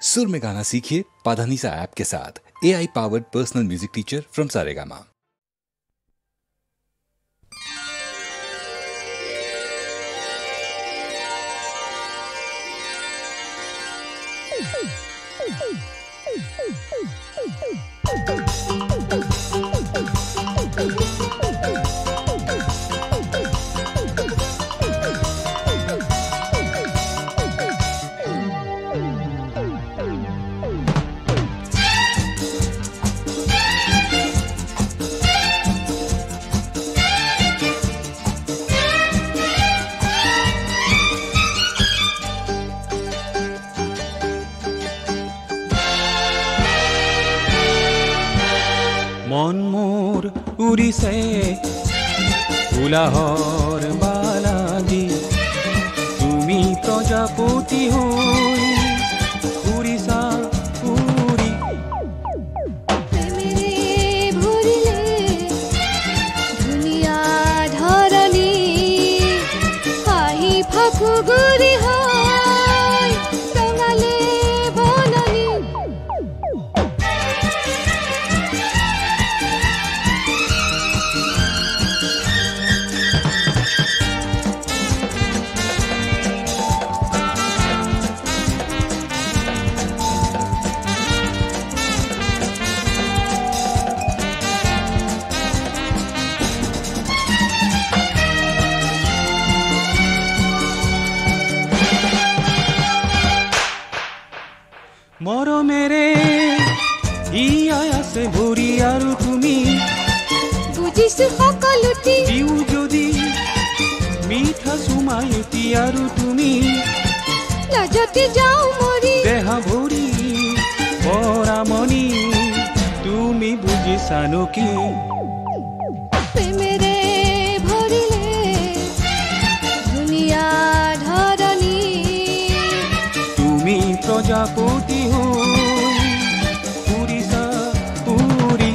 सुर में गाना सीखिए पाधानीसा ऐप के साथ। AI powered personal music teacher from Saregama. মন মোর উড়িছে উলাহর বালাদি তুমি প্রজাপতি হই উড়িষা উড়ি প্রেমেরে ভরিলে দুনিয়া ধরণী হাহি ফাকু গুরি হয় রঙালে বননী মৰমেৰে ইয়াই আছে ভৰি আৰু তুমি বুজিছো সকলোটি দিও যদি মিঠা চুমাই এটি আৰু তুমি লাজতে যাও মৰি দেহা ভৰি পৰামনি তুমি বুজিছানো কি প্ৰেমেৰে ভৰিলে দুনিয়া ধৰণী তুমি প্ৰজাপতি হৈ উৰিষা উৰি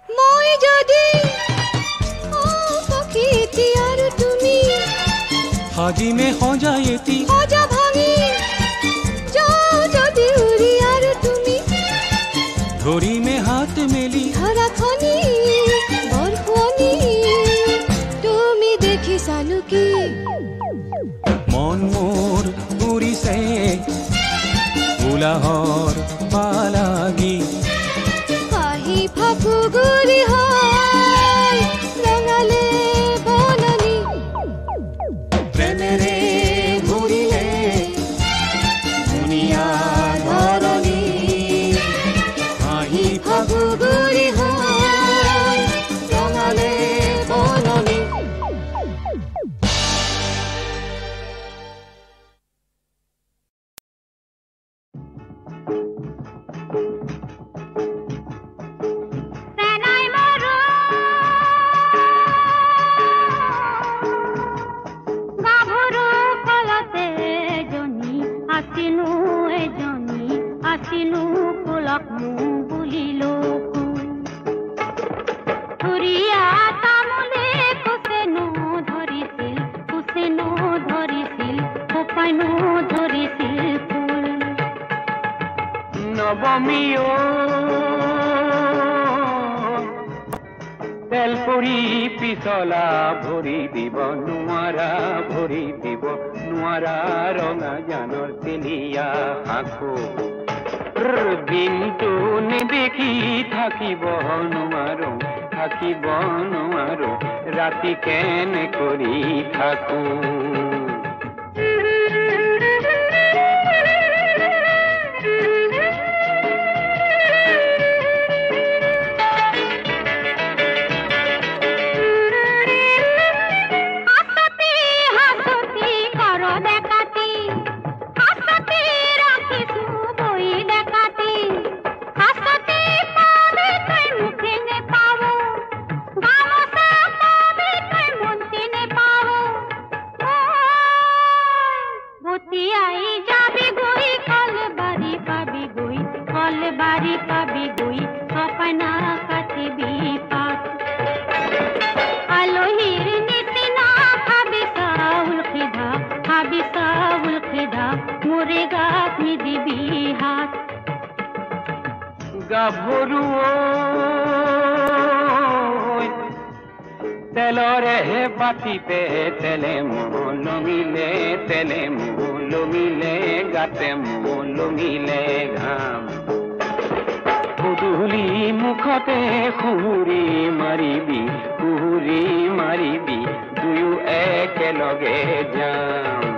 মই যদি ও পক্ষীটি আৰু তুমি সাজিমে সজাই এটি সজা ভাঙি যাও যদি উৰি আৰু তুমি ধৰিমে হাত মেলি ধৰাখনি বৰষুণি তুমি দেখিছানো কি মন মোৰ উৰিছে উলাহৰ পালাগি হাহি ফাকু গুৰি হয় ৰঙালে বননী প্ৰেমেৰে ভৰিলে দুনিয়া ধৰণী হাঁহি ফাকু গুৰি হয় ৰঙালে বননী সেনাই মৰু গাভৰু কলতে এজনী আছিনো কুলক মোৰ বুলিলো ধুৰীয়া তামোলে কুচেনো ধৰিছিল খোপাইনো ধৰিছিল ফুল নৱমীও তেল পৰি পিছলা ভৰি দিব নোৱাৰা ৰঙা জানৰ তেলিয়া সাঁকো দিনটো নেদেখি থাকিব নোৱাৰো ৰাতি কেনে কৰি থাকো আশাত ভৰু তেলৰে বাতিতে তেলে লমিলে গাতে লমিলে ঘাম গধূলি মুখতে সুহুৰি মাৰিবি দুয়ো একেলগে যাম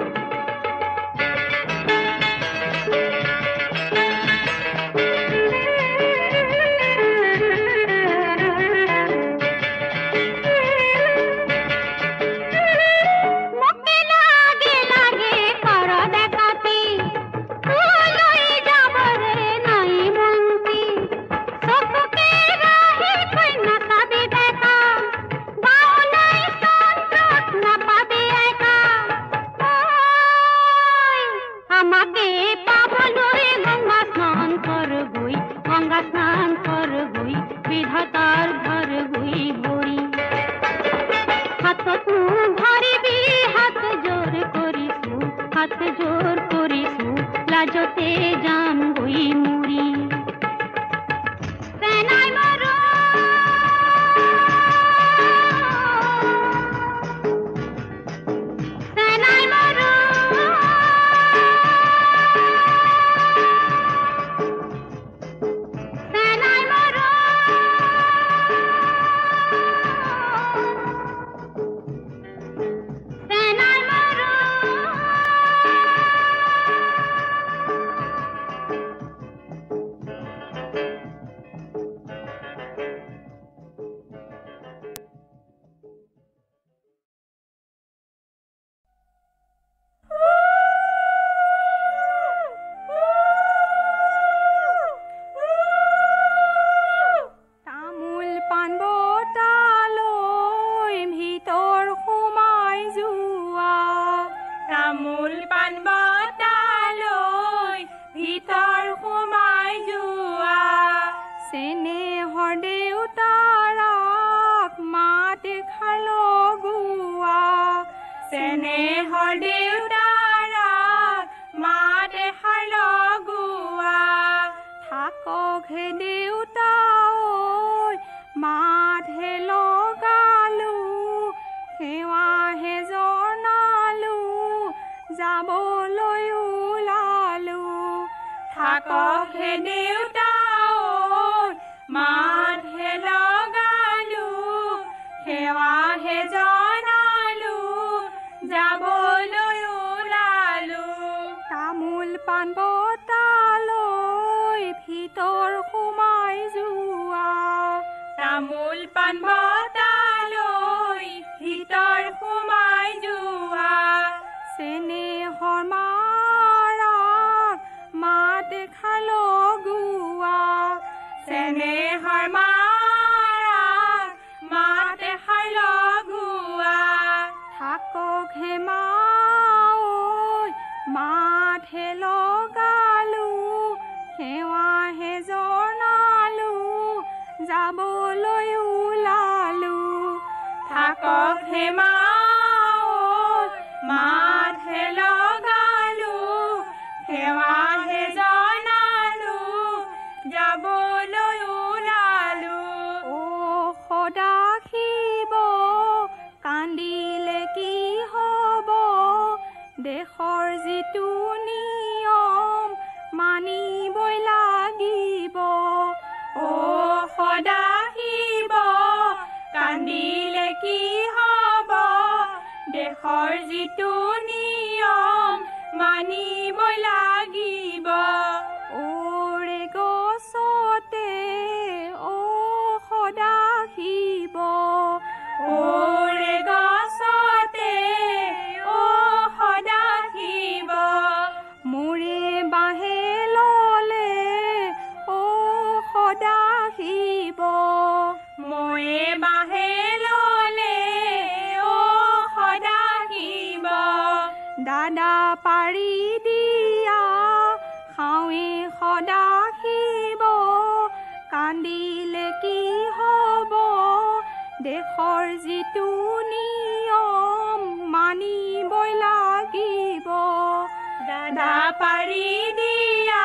পাৰি দিয়া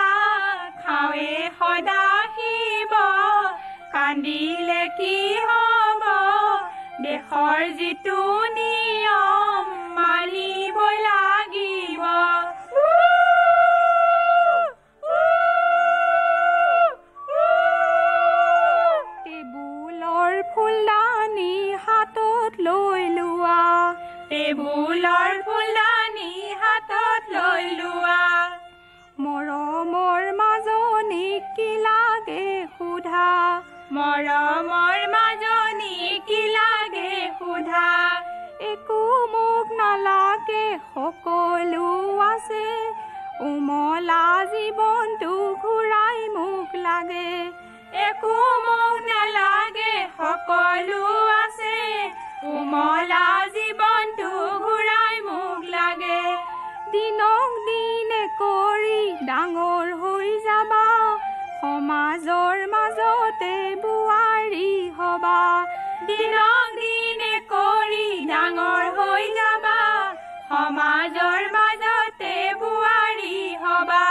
খাওঁৱে সদা শিৱ কান্দিলে কি হ'ব দেশৰ যিটো নিয়ম মানিবই লাগিব টেবুলৰ ফুলদানি হাতত লৈ লোৱা টেবুলৰ ফুলদানি হাতত লৈ লোৱা মৰমৰ মাজনী কি লাগে সোধা মৰমৰ মাজনী কি লাগে সোধা একো মোক নালাগে সকলো আছে উমলা জীৱনটো ঘূৰাই মোক লাগে একো মোক নালাগে সকলো আছে উমলা জীৱনটো ঘূৰাই মোক লাগে দিনক দিনে কৰি ডাঙৰ হৈ যাবা সমাজৰ মাজতে বোৱাৰী হবা দিনক দিনে কৰি ডাঙৰ হৈ যাবা সমাজৰ মাজতে বোৱাৰী হবা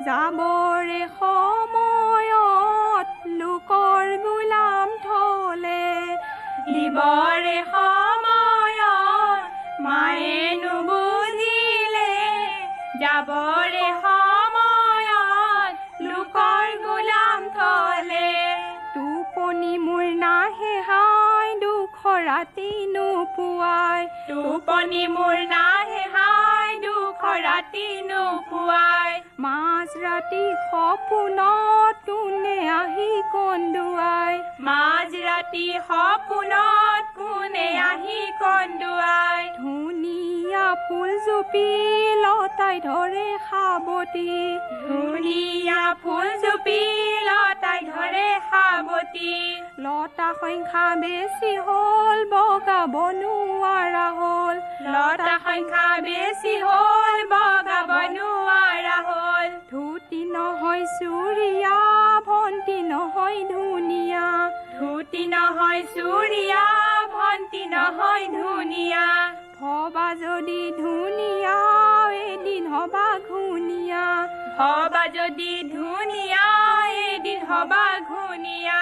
যাবৰে সময়ত লোকৰ গোলাম থলে দিবৰে সময়ত মায়ে নুবুজিলে যাবৰে সময়ত লোকৰ গোলাম থলে টোপনি মোৰ নাহে হাই দুখ ৰাতি নোপোৱাই টোপনি মোৰ নাহে হাই দুখ ৰাতি নোপোৱাই মাজ ৰাতি সপোনত কোনে আহি কন্দুৱাই মাজ ৰাতি সপোনত কোনে আহি কন্দুৱাই ধুনীয়া ফুলজুপি লতাই ধৰে সাৱতী ধুনীয়া ফুলজুপি লতাই ধৰে সাৱতী লতা সংখ্যা বেছি হ'ল বগাব নোৱাৰা হ'ল লতা সংখ্যা বেছি হ'ল বগাব নোৱাৰা হ'ল ধুতি নহয় চুৰিয়া ভন্তি নহয় ধুনীয়া ধুতি নহয় চুৰিয়া ভন্তি নহয় ধুনীয়া ভবা যদি ধুনীয়া এদিন হবা ঘুনীয়া ভবা যদি ধুনীয়া এদিন হবা ঘুনীয়া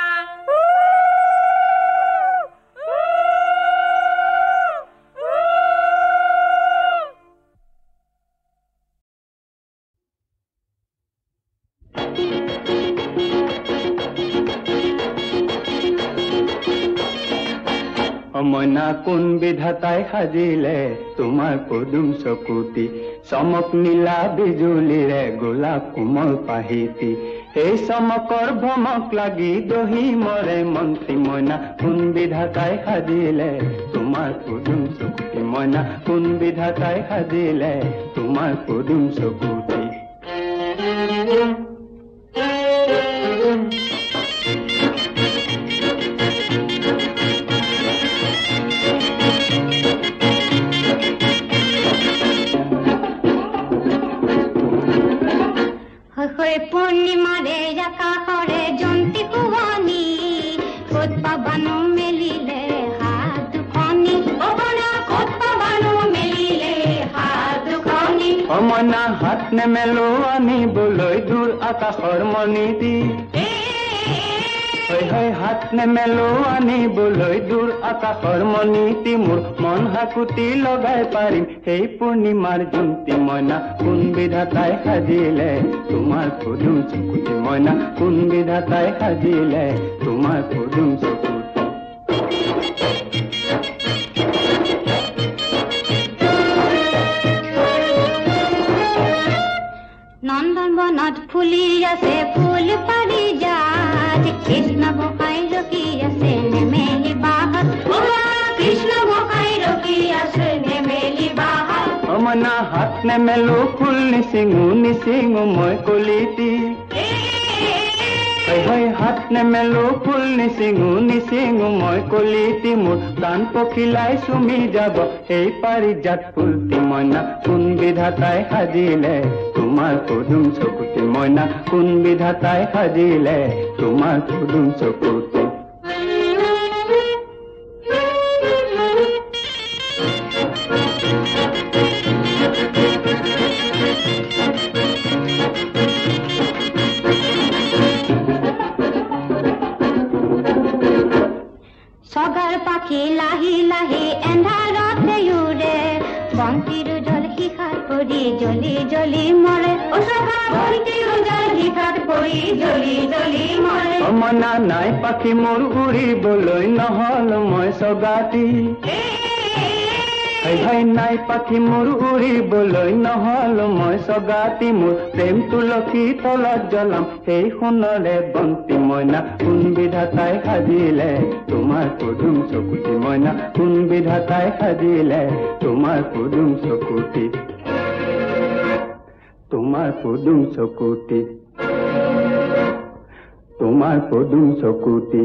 মইনা কোন বিধাতাই সাজিলে তোমাৰ পদুম চকুতি চমক নীলা বিজুলীৰে গোলাপ কোমল পাহিতি এই চমকৰ ভমক লাগি দহি মৰে মন্ত্ৰী মইনা কোন বিধাতাই সাজিলে তোমাৰ পদুম চকুতি মইনা কোন বিধাতাই সাজিলে তোমাৰ পদুম চকুতি পূৰ্ণিমাৰে আকাশৰে জন্তি কুৱনী ক'ত পাবানো মেলিলে হাত দুখনি ক'ত পাবানো মেলিলে হাত দুখনি মইনা হাত নেমেলো আনিবলৈ দূৰ আকাশৰ মণি দি হাত নেমেলো আনিবলৈ দূৰ আকাশৰ মণিতি মোৰ মন হাকুতি লগাই পাৰিম সেই পূৰ্ণিমাৰ জন্তি মইনা কোন বিধাতাই সাজিলে তোমাৰ পদুম চকুতি মইনা কোন বিধাতাই সাজিলে তোমাৰ পদুম চকুতি নন্দন বনত ফুলি আছে ফুল পাৰি যাত কৃষ্ণ গোসাঁই ৰখি আছে নেমেলি বাহত কৃষ্ণ গোসাঁই ৰখি আছে নেমেলি বাহত মইনা হাত নেমেলো ফুল নিচিঙো মই কলিতি হয় হাত নেমেলো ফুল নিচিঙো মই কলিতি মোৰ প্ৰাণ পখিলাই চুমি যাব সেই পাৰিজাত ফুলটি মইনা কোন বিধাতাই সাজিলে তোমাৰ পদুম চকুতি মইনা কোন বিধাতাই সাজিলে তোমাৰ পদুম চকুতি সগাৰ পাখি লাহি লাহি এন্ধাৰতে উৰে বন্তিৰ জল শিখাত পৰি জ্বলি জ্বলি মৰে ও সগা বন্তিৰ জল শিখাত পৰি জ্বলি জ্বলি মৰে মনা নাই পাখি মোৰ উৰিবলৈ নহল মই সগাতি ভাই নাই পাখি মোৰ উৰিবলৈ নহল মই সগাতি মোৰ প্ৰেম তুলসী তলত জ্বলাম সেই সোণৰে বন্তি মইনা কোন বিধাতাই সাজিলে তোমাৰ পদুম চকুতি মইনা কোন বিধাতাই সাজিলে তোমাৰ পদুম চকুতি তোমাৰ পদুম চকুতি তোমাৰ পদুম চকুতি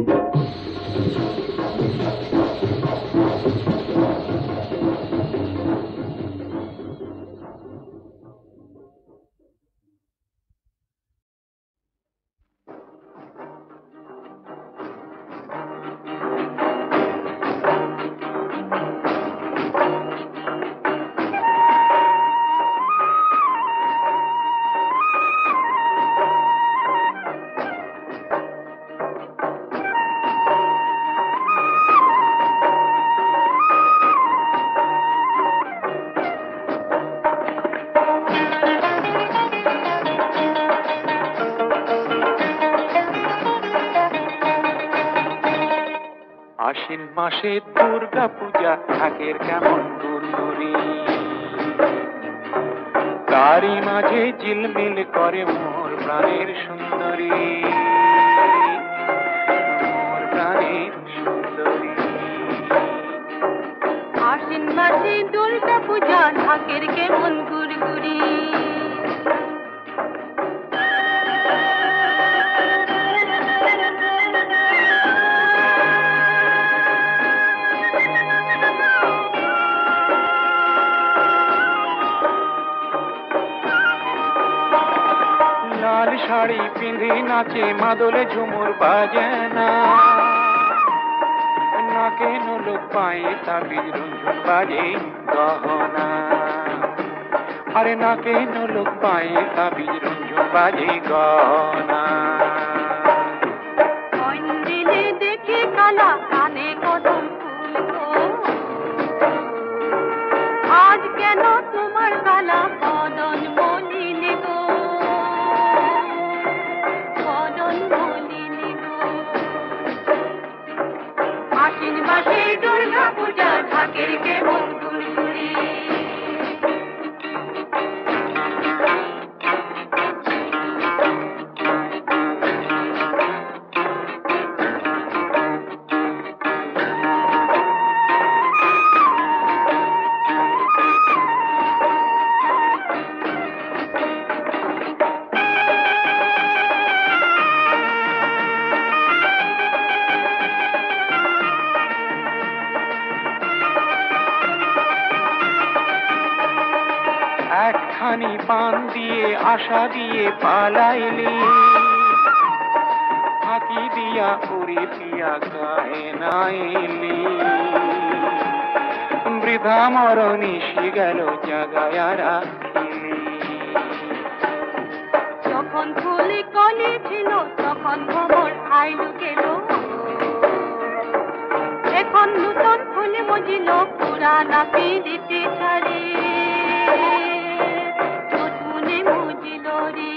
আশ্বিন মাসে দুর্গা পূজা থাকের কেমন গুরগুরি তারই মাঝে ঝিলমিল করে মোর প্রাণের সুন্দরী মোর প্রাণের সুন্দরী আশ্বিন মাসে দুর্গা পূজা থাকের কেমন গুড়গুড়ি লাল শাড়ি পিঁধে নাচে মাদলে ঝুমুর বাজে না নাকে নোলক পায়ে তাবিজ রঞ্জন বাজে গহনা আরে নাকে নোলক পায়ে তাবিজ রঞ্জন বাজে গহনা মন্দিরে দেখে কালা কানে কদম ফুল আজ কেন তোমার কালা বদন মলিনে গো বদন মলিনে গো আশ্বিন মাসে দুর্গা পূজা থাকের কেমন গুড়গুড়ি একখানি পান দিয়ে আশা দিয়ে পালাইলি ফাঁকি দিয়া উড়ি পিয়া গায়ে নাইলি বৃথা মরণিশি গেল জাগায়া রাখিলি যখন ফুল কলি ছিল তখন ভ্রমর আইলু গেল এখন নূতন ফুল মজিল পুরানা পিড়িতে ছাড়ে নতুনে মজিল রে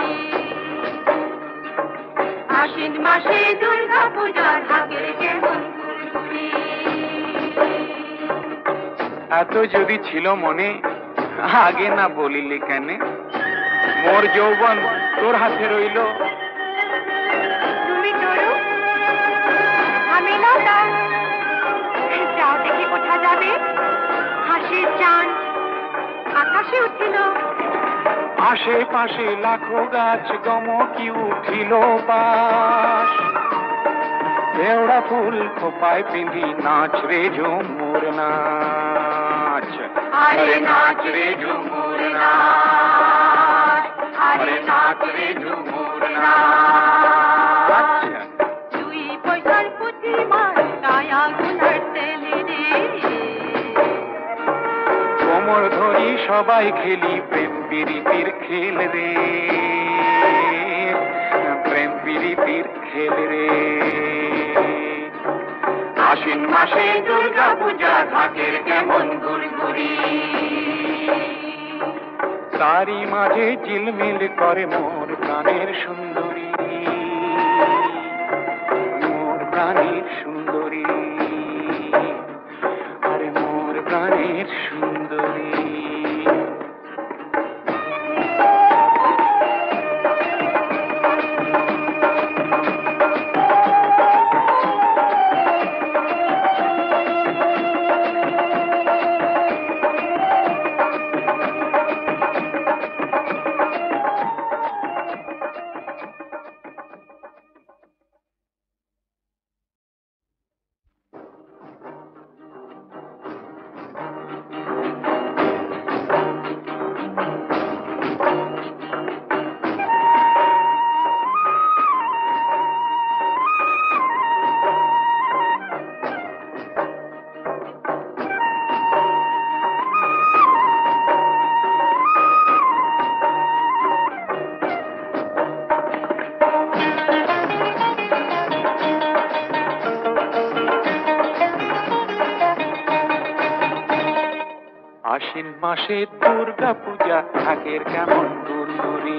আশ্বিন মাসে দুর্গা পূজা থাকের কেমন গুড়গুড়ি এত যদি ছিল মনে আগে না বলিলি কেন মোর যৌবন তোর হাতে রইল তুমি তরু আমি লতা যাও দেখি কোথা যাবে হাসির চাঁদ আকাশে উঠিল আশেপাশে লাখো গাছ গমকি উঠিল বাস দেওড়া ফুল খোপায় পিঁধি নাচ রে ঝুমুর নাচ আরে নাচ রে ঝুমুর নাচ আরে নাচ রে ঝুমুর নাচ দুই পয়সার পুঁথি মাছ কায়া গুনার তেলে রে কোমর ধরি সবাই খেলি প্রেম প্রীতির খেল রে প্রেম প্রীতির খেল রে আশ্বিন মাসে দুর্গা পূজা ঢাকের কেমন গুড়গুড়ি তারই মাঝে ঝিলমিল করে মোর প্রাণের সুন্দরী মোর প্রাণের সুন্দরী আরে মোর প্রাণের সুন্দরী আশ্বিন মাসে দুর্গা পূজা ঢাকের কেমন গুড়গুড়ি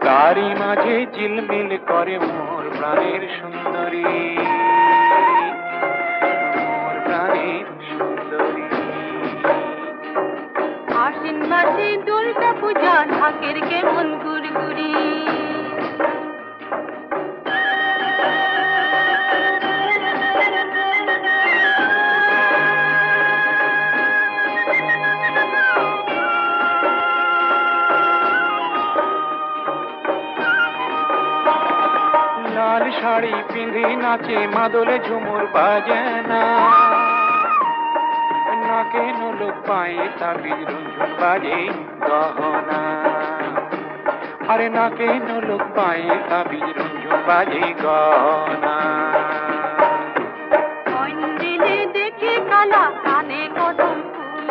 তারই মাঝে ঝিলমিল করে মোর প্রাণের সুন্দরী মোর প্রাণের সুন্দরী আশ্বিন মাসে দুর্গা পূজা ঢাকের কেমন গুড়গুড়ি লাল শাড়ি পিঁধে নাচে মাদলে ঝুমুর বাজে না নাকে নোলক পায়ে তাবিজ রঞ্জন বাজে গহনা আরে নাকে নোলক পায়ে তাবিজ রঞ্জন বাজে গহনা দিলে দেখে কালা কানে কদম ফুল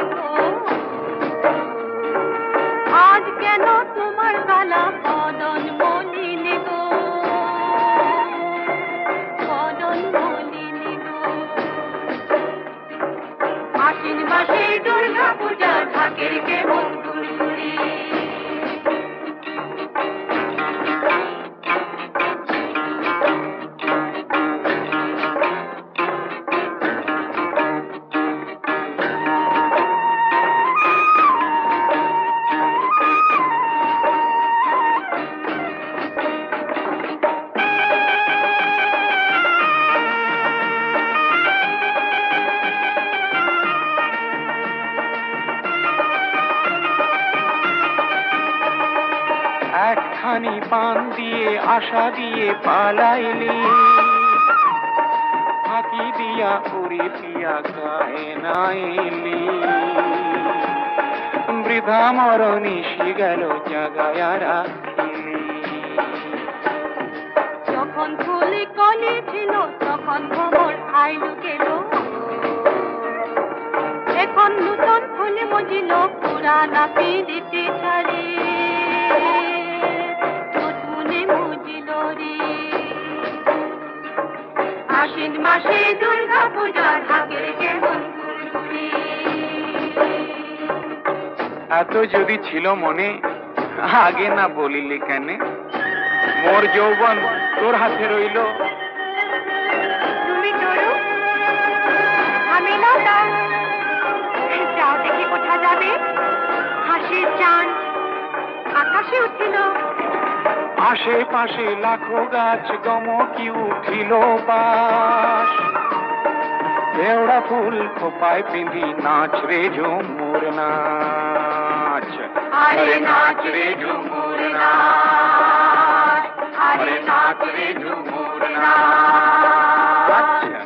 আজ কেন তোমার কালা কদম মলিনে গো কদম মলিনে গো আশ্বিন মাসে দুর্গা পূজা ঢাকের কেমন গুড়গুড়ি একখানি পান দিয়ে আশা দিয়ে পালাইলি ফাঁকি দিয়া উড়ি দিয়া গায়ে নাইলি বৃথা মরণিশি গেল জাগায়া রাখিলি যখন ফুলে কলি ছিল তখন ভ্রমর আইলু গেল এখন নূতন ফুলে মজিল পুরানা পিড়িতে ছাড়ে নতুনে মজিল রে আশ্বিন মাসে দুর্গা পূজা ঢাকের কেমন গুড়গুড়ি এত যদি ছিল মনে আগে না বলিলি কেন মোর যৌবন তোর হাতে রইল তুমি তরু আমি লতা যাও দেখি কোথা যাবে হাসির চাঁদ আকাশে উঠিল আশেপাশে লাখো গাছ গমকি উঠিল বাস কেওড়া ফুল খোপায় পিঁধি নাচ রে ঝুমুর নাচ, আরে নাচ রে ঝুমুর নাচ, আরে নাচ রে ঝুমুর নাচ। আচ্ছা,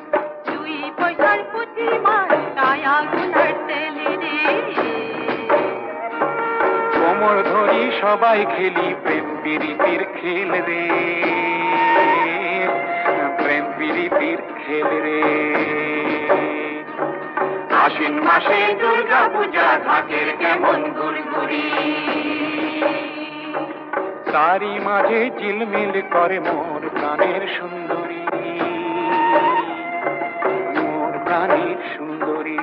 2 পয়সার পুঁথি মাছ তাই আগুনের তেলে রে, কোমর ধরি সবাই খেলি প্রেম প্রীতির খেল রে, প্রেম প্রীতির খেল রে। আশ্বিন মাসে দুর্গা পূজা ঘাটের কেমন গুড়গুড়ি, তারই মাঝে ঝিলমিল করে মোর প্রাণের সুন্দরী, মোর প্রাণের সুন্দরী,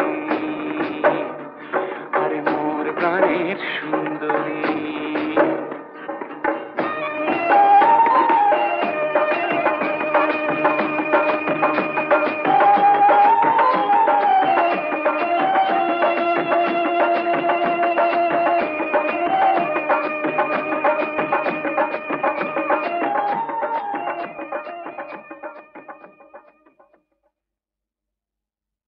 আরে মোর প্রাণের সুন্দরী।